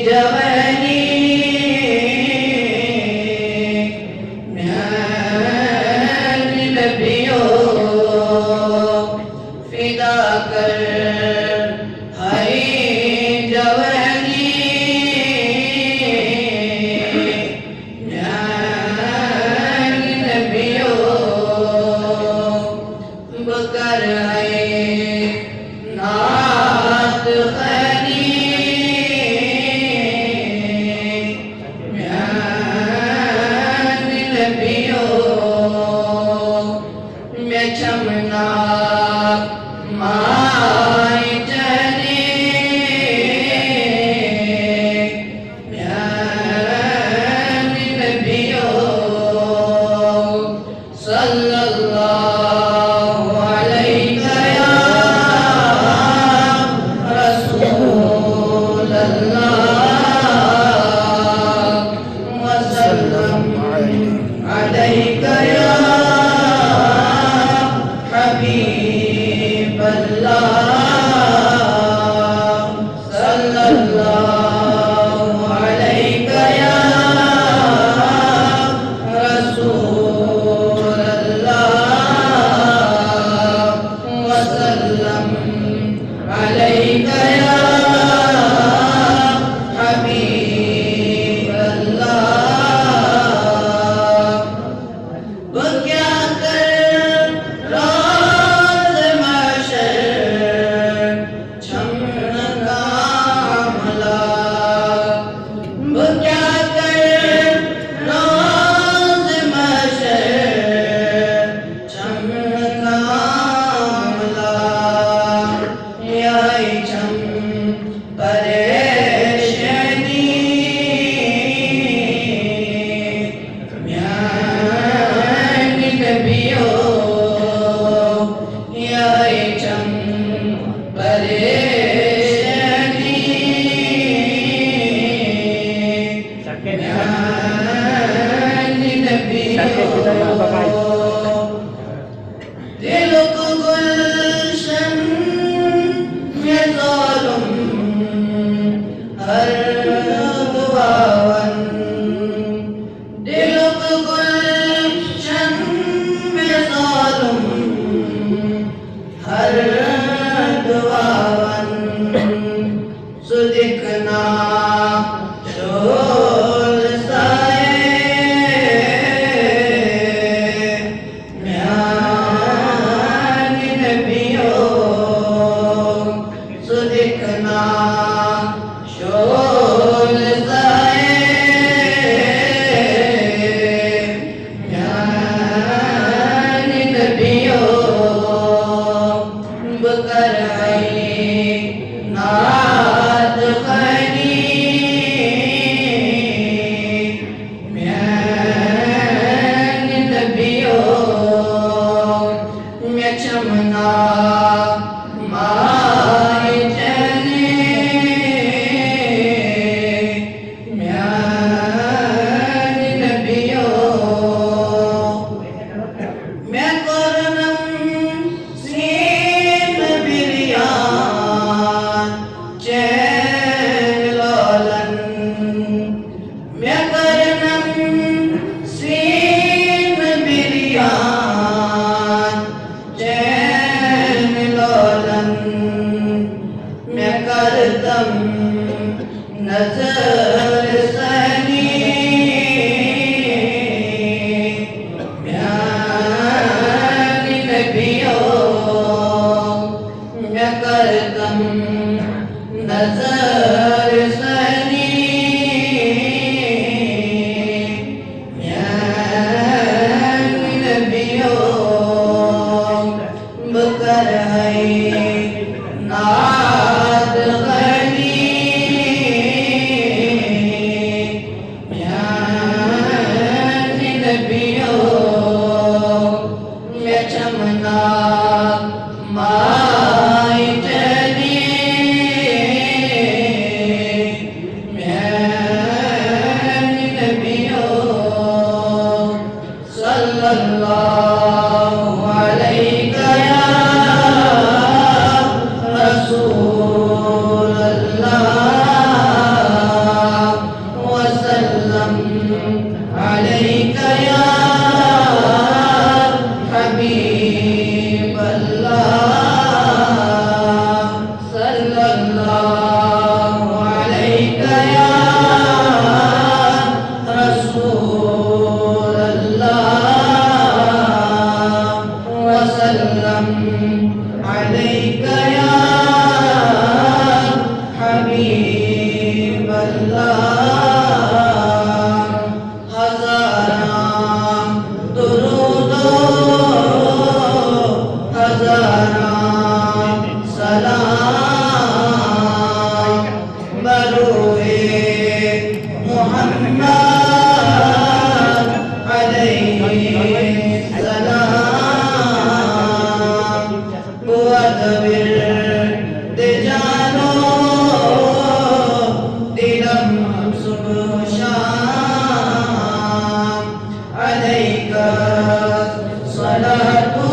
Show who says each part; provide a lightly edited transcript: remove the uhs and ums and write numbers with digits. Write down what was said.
Speaker 1: जवानी नबियों फिदा कर हाय जवानी नबियों बकर नात खनी नबियों मैं चमना माय जने नबियों सल्लल्लाहु अलैहि या रसूल अल्लाह वसल्लम अलैका या हबीब अल्लाह सल्लल्लाहु अलैका या रसूल अल्लाह वसल्लम अलैका या हबीब अल्लाह वो क्या कर राज़ महशर छमना मला वो क्या कर राज़ महशर छमना मला याई छम परेशानी नबियों याई छम परेशानी नबियों दिलों को गुलशन में ज़ालिम हर दुआवन दिलों को गुलशन में ज़ालिम हर दुआवन सुदिखना शोल साए नबियों सुदिखना शोल साए नबियों बकर नात खनी नबियों मैं चमना माय जने नबियों मैं करनम सीन बिरियान चैन लालन मैं करनम सीन बिरियान चैन लालन मैं करतम नजर सनी नबियों मैं करतम नजर सनी नबियों बकर नात खनी या रसूल अल्लाह वसल्लम अलैका या हबीब अल्लाह। हज़ारां दुरूदो हज़ारां सलाम बरूए मुहम्मद अलैहि सलाम। कुव्वत विर्द जानो दिलम सुबह शाम अलैका सलातो